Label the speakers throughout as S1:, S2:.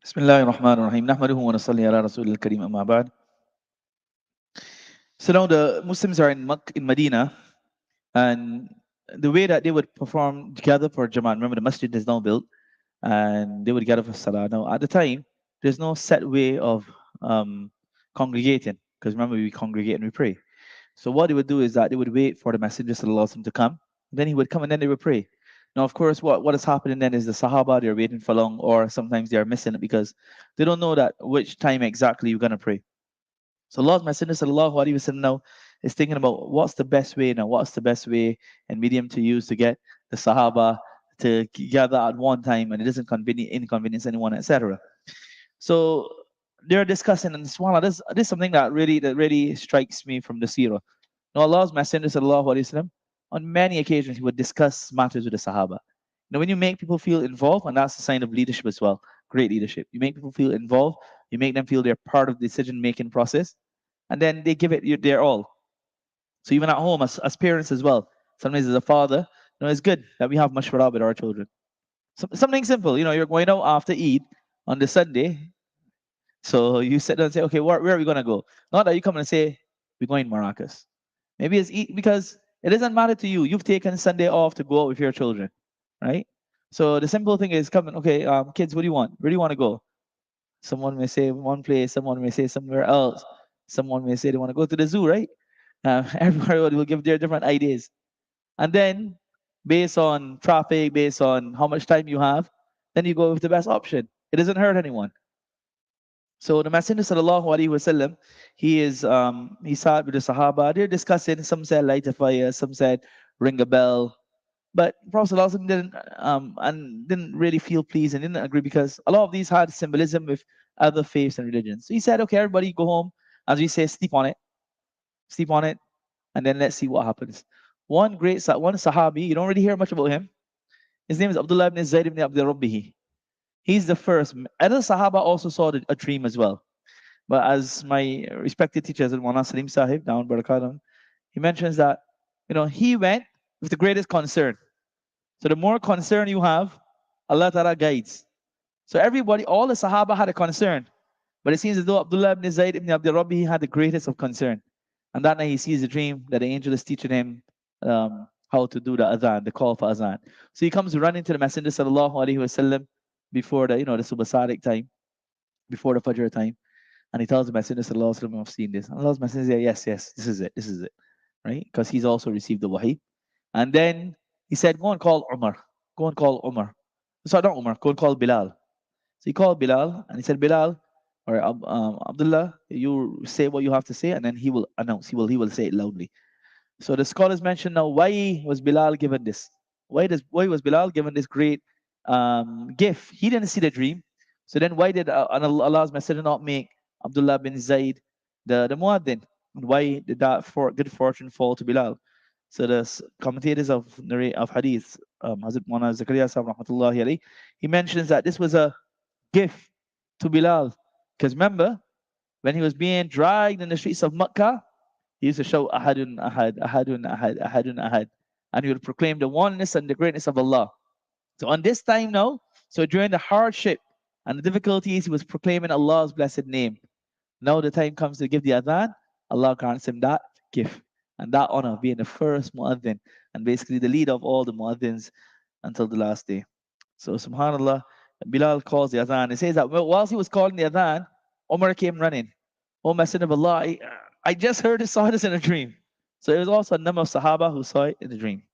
S1: Bismillahir Rahmanir Rahim. Nahmaduhu wa nusalli ala Rasulil Kareem amma ba'd. So now the Muslims are in Medina, and the way that they would perform together for Jamaat, remember the masjid is now built, and they would gather for Salah. Now at the time, there's no set way of um, congregating, because remember we congregate and we pray. So what they would do is that they would wait for the Messenger Sallallahu Alaihi Wasallam to come, then he would come and then they would pray. Now, of course, what is happening then is the Sahaba, they're waiting for long, or sometimes they are missing it because they don't know that which time exactly you're going to pray. So Allah's Messenger Sallallahu Alaihi Wasallam now is thinking about what's the best way now, what's the best way and medium to use to get the Sahaba to gather at one time and it doesn't inconvenience anyone, etc. So they're discussing, and subhanAllah, this is something that really strikes me from the Seerah. Now Allah's Messenger Sallallahu Alaihi Wasallam, on many occasions he would discuss matters with the Sahaba. Now when you make people feel involved, and that's a sign of leadership as well, great leadership. You make people feel involved, you make them feel they're part of the decision making process, and then they give it their all. So even at home, as parents as well, sometimes as a father, it's good that we have mashwara with our children. Something simple, you're going out after Eid on the Sunday, so you sit down and say, okay, where are we gonna go? Not that you come and say we're going Maracas. Maybe it's because it doesn't matter to you. You've taken Sunday off to go out with your children, right? So the simple thing is coming. Okay, kids, what do you want? Where do you want to go? Someone may say one place, someone may say somewhere else, someone may say they want to go to the zoo, right? Everybody will give their different ideas. And then, based on traffic, based on how much time you have, then you go with the best option. It doesn't hurt anyone. So the Messenger Sallallahu Alaihi Wasallam, he sat with the Sahaba. They're discussing. Some said light a fire, some said ring a bell. But Prophet Sallallahu Alaihi Wasallam didn't really feel pleased and didn't agree because a lot of these had symbolism with other faiths and religions. So he said, okay, everybody go home, as we say, sleep on it, and then let's see what happens. One Sahabi, you don't really hear much about him. His name is Abdullah ibn Zayd ibn Abdul Rabbihi. He's the first. Other Sahaba also saw a dream as well. But as my respected teacher, Maulana Salim Sahib, down Barakadam, he mentions that, he went with the greatest concern. So the more concern you have, Allah Ta'ala guides. So everybody, all the Sahaba had a concern. But it seems as though Abdullah ibn Zayd ibn Abdul Rabbi, he had the greatest of concern. And that night he sees a dream that the angel is teaching him how to do the adhan, the call for adhan. So he comes running to the Messenger Sallallahu Alaihi Wasallam before the Subh Sadiq time, before the Fajr time. And he tells the Messenger Sallallahu Alaihi Wasallam, I've seen this. And Allah's Messenger says, yes, this is it. Right? Because he's also received the wahi. And then he said, go and call Umar. Go and call Umar. Sorry, not Umar, go and call Bilal. So he called Bilal and he said, Bilal, or Abdullah, you say what you have to say, and then he will announce. He will say it loudly. So the scholars mention now, why was Bilal given this? Why was Bilal given this great gift? He didn't see the dream. So then why did Allah's Messenger not make Abdullah bin Zayd the muaddin? And why did that good fortune fall to Bilal? So the commentators of hadith, Hazrat Maulana Zakaria Sahib rahmatullahi alayhi, he mentions that this was a gift to Bilal. Because remember, when he was being dragged in the streets of Makkah, he used to shout Ahadun Ahad, Ahadun Ahad, Ahadun Ahad. And he would proclaim the oneness and the greatness of Allah. So on this time now, so during the hardship and the difficulties, he was proclaiming Allah's blessed name. Now the time comes to give the adhan, Allah grants him that gift and that honor of being the first muaddin and basically the leader of all the muaddins until the last day. So subhanAllah, Bilal calls the adhan. It says that whilst he was calling the adhan, Umar came running. Oh Messenger of Allah, I just saw this in a dream. So it was also a number of Sahaba who saw it in the dream.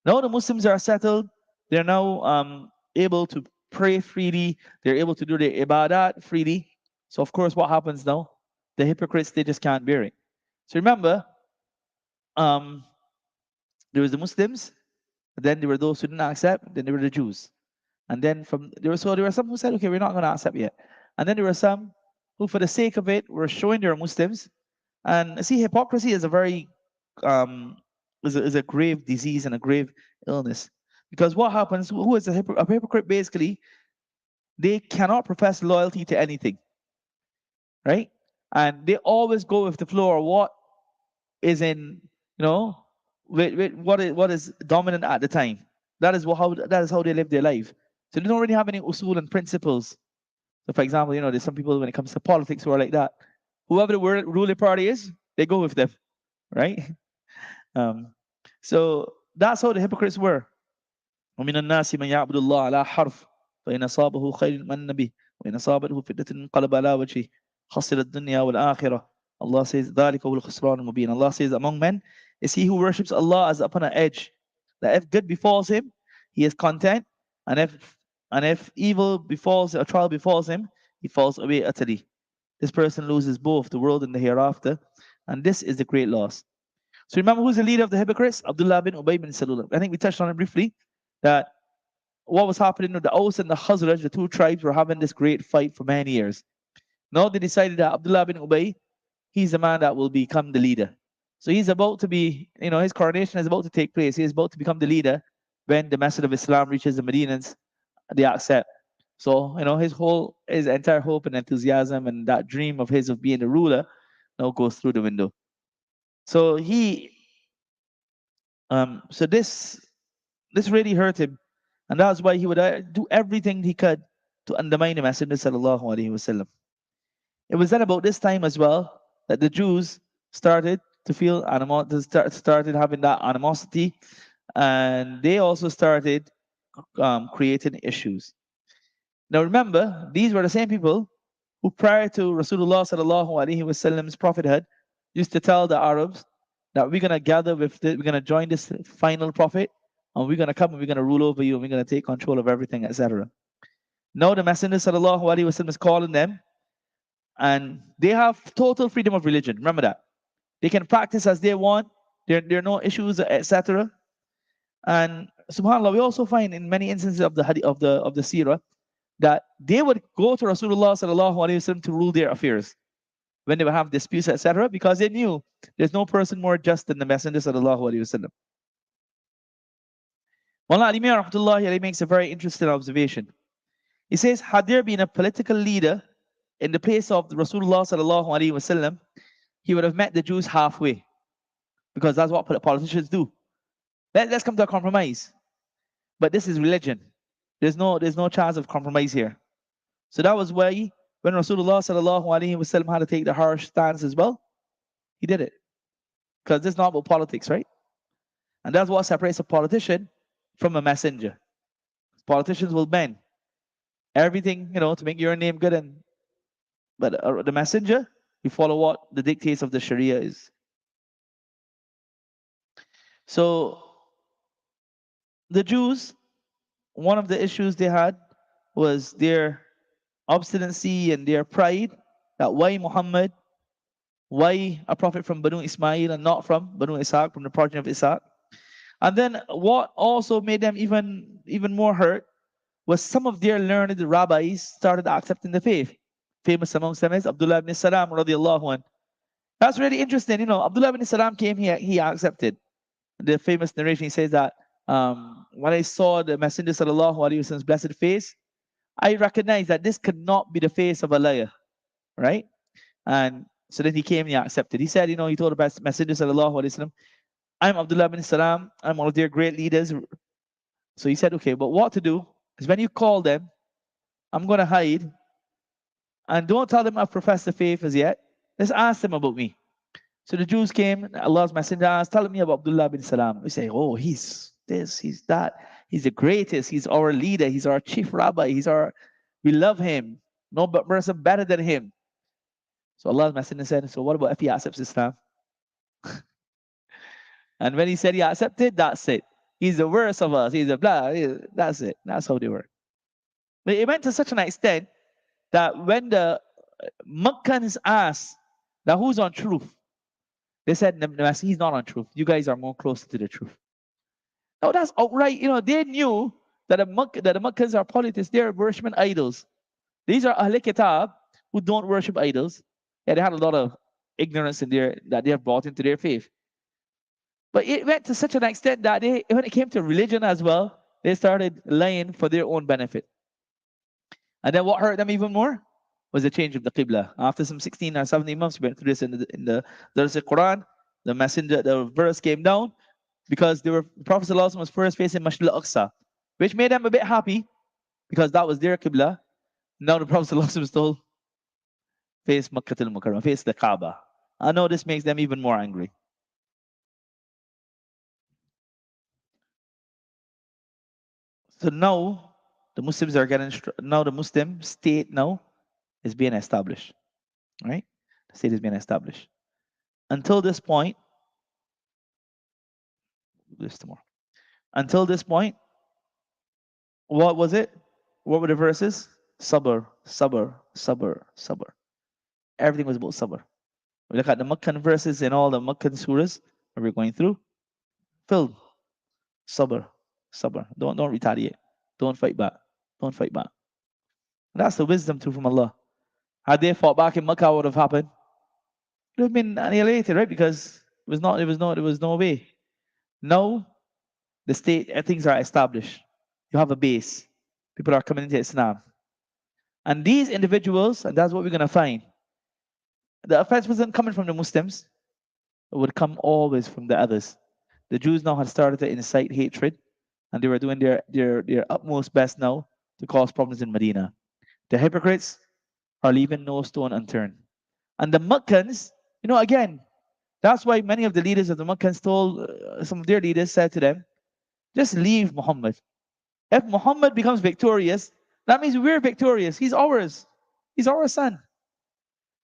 S1: Now the Muslims are settled. They're now able to pray freely. They're able to do their ibadat freely. So of course, what happens now? The hypocrites, they just can't bear it. So remember, there was the Muslims, then there were those who didn't accept, then there were the Jews. And then there were some who said, okay, we're not going to accept yet. And then there were some who, for the sake of it, were showing they're Muslims. And see, hypocrisy is a very is a grave disease and a grave illness. Because what happens? Who is a hypocrite? Basically, they cannot profess loyalty to anything, right? And they always go with the flow or what is in, with what is dominant at the time. That is how they live their life. So they don't really have any usul and principles. So, for example, there's some people when it comes to politics who are like that. Whoever the ruling party is, they go with them, right? Um, so that's how the hypocrites were. ومن الناس من يعبد الله على حرف فإن أصابه خير من به وإن أصابته فتنة انقلب على وجهه خسر الدنيا والآخرة. Allah says ذلك هو الخسران المبين. Allah says among men is he who worships Allah as upon an edge, that if good befalls him, he is content, and if evil befalls, or trial befalls him, he falls away utterly. This person loses both the world and the hereafter, and this is the great loss. So remember who's the leader of the hypocrites? Abdullah bin Ubay bin Salul. I think we touched on it briefly, that what was happening with the Aus and the Khazraj, the two tribes, were having this great fight for many years. Now they decided that Abdullah bin Ubay, he's the man that will become the leader. So he's about to be, his coronation is about to take place. He is about to become the leader when the message of Islam reaches the Medinans, they accept. So, his entire hope and enthusiasm and that dream of his of being the ruler now goes through the window. So so this really hurt him, and that's why he would do everything he could to undermine the Messenger sallallahu alaihi wasallam. It was then about this time as well that the Jews started to feel started having that animosity, and they also started creating issues. Now remember, these were the same people who prior to Rasulullah sallallahu alaihi wasallam's prophethood used to tell the Arabs that we're gonna gather we're gonna join this final prophet, and we're gonna come and we're gonna rule over you, and we're gonna take control of everything, etc. Now the Messenger sallallahu alaihi wasallam is calling them, and they have total freedom of religion. Remember that. They can practice as they want. There are no issues, etc. And subhanAllah, we also find in many instances of the hadith, of the seerah, that they would go to Rasulullah sallallahu alaihi wasallam to rule their affairs when they would have disputes, etc., because they knew there's no person more just than the Messenger sallallahu alaihi wasallam. Maulana Ali rahmatullahi makes a very interesting observation. He says, had there been a political leader in the place of Rasulullah sallallahu alaihi wasallam, he would have met the Jews halfway, because that's what politicians do. Let's come to a compromise. But this is religion. There's no chance of compromise here. So that was why when Rasulullah sallallahu alaihi wasallam had to take the harsh stance as well, he did it, because this is not about politics, right? And that's what separates a politician from a messenger. Politicians will bend everything, to make your name good, but the messenger, you follow what the dictates of the Sharia is. So the Jews, one of the issues they had was their obstinacy and their pride, that why Muhammad, why a prophet from Banu Ismail and not from Banu Ishaq, from the progeny of Ishaq. And then what also made them even more hurt was some of their learned rabbis started accepting the faith. Famous amongst them is Abdullah ibn Salam radiallahu anh. That's really interesting. Abdullah ibn Salam came here, he accepted. The famous narration, he says that when I saw the Messenger sallallahu alaihi wasallam's blessed face, I recognized that this could not be the face of a liar, right? And so then he came and he accepted. He said, he told the Messenger sallallahu alaihi wasallam, I'm Abdullah ibn Salam, I'm one of their great leaders. So he said, okay, but what to do is when you call them, I'm going to hide, and don't tell them I've professed the faith as yet. Let's ask them about me. So the Jews came, Allah's Messenger asked, tell me about Abdullah bin Salam. We say, oh, he's this, he's that. He's the greatest. He's our leader. He's our chief rabbi. We love him. No person better than him. So Allah's Messenger said, so what about if he accepts Islam? And when he said he accepted, that's it. He's the worst of us. He's a blah. That's it. That's how they were. But it went to such an extent that when the Meccans asked, now who's on truth? They said, he's not on truth. You guys are more closer to the truth. Now that's outright, they knew that the Meccans are polytheists. They're worshiping idols. These are Ahl Kitab who don't worship idols. Yeah, they had a lot of ignorance that they have brought into their faith. But it went to such an extent that when it came to religion as well, they started lying for their own benefit. And then what hurt them even more was the change of the Qibla. After some 16 or 17 months, we went through this in the Quran. The verse came down because the Prophet ﷺ was first facing Masjid al-Aqsa, which made them a bit happy because that was their Qibla. Now the Prophet ﷺ is told, face Makkah al Mukarramah, face the Kaaba. I know this makes them even more angry. So now the Muslims are getting now the Muslim state now is being established. Right? The state is being established. Until this point, this tomorrow. Until this point, what was it? What were the verses? Sabr, sabr, sabr, sabr. Everything was about sabr. We look at the Meccan verses in all the Meccan surahs that we're going through. Filled. Sabr, sabr. Don't retaliate. Don't fight back. Don't fight back. And that's the wisdom too from Allah. Had they fought back in Mecca, what would have happened? It would have been annihilated, right? Because it was no way. Now the state things are established. You have a base. People are coming into Islam. And these individuals, and that's what we're gonna find. The offense wasn't coming from the Muslims, it would come always from the others. The Jews now had started to incite hatred, and they were doing their utmost best now to cause problems in Medina. The hypocrites are leaving no stone unturned. And the Meccans, again, that's why many of the leaders of the Meccans told some of their leaders said to them, just leave Muhammad. If Muhammad becomes victorious, that means we're victorious. He's ours. He's our son.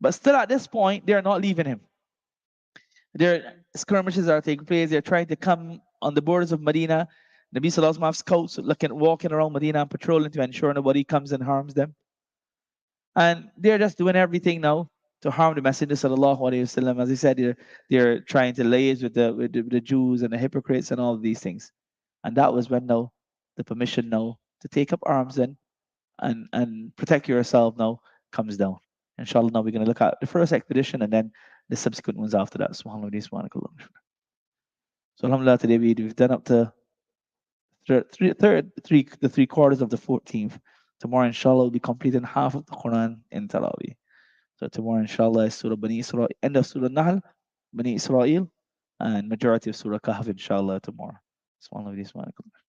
S1: But still at this point, they're not leaving him. Their skirmishes are taking place. They're trying to come on the borders of Medina. Nabi Sallallahu Alaihi Wasallam scouts walking around Medina and patrolling to ensure nobody comes and harms them. And they're just doing everything now to harm the Messenger Sallallahu Alaihi Wasallam. As I said, they're trying to liaise with the Jews and the hypocrites and all of these things. And that was when now the permission now to take up arms and protect yourself now comes down. Inshallah, now we're going to look at the first expedition and then the subsequent ones after that. SubhanAllah, subhanakallah. So Alhamdulillah, today we've done up to the 3/4 of the 14th. Tomorrow, inshallah, we'll be completing half of the Quran in Taraweeh. So tomorrow, inshallah, is Surah Bani Israel, end of Surah Nahl, Bani Israel, and majority of Surah Kahf, inshallah, tomorrow. SubhanAllah, subhanakallah.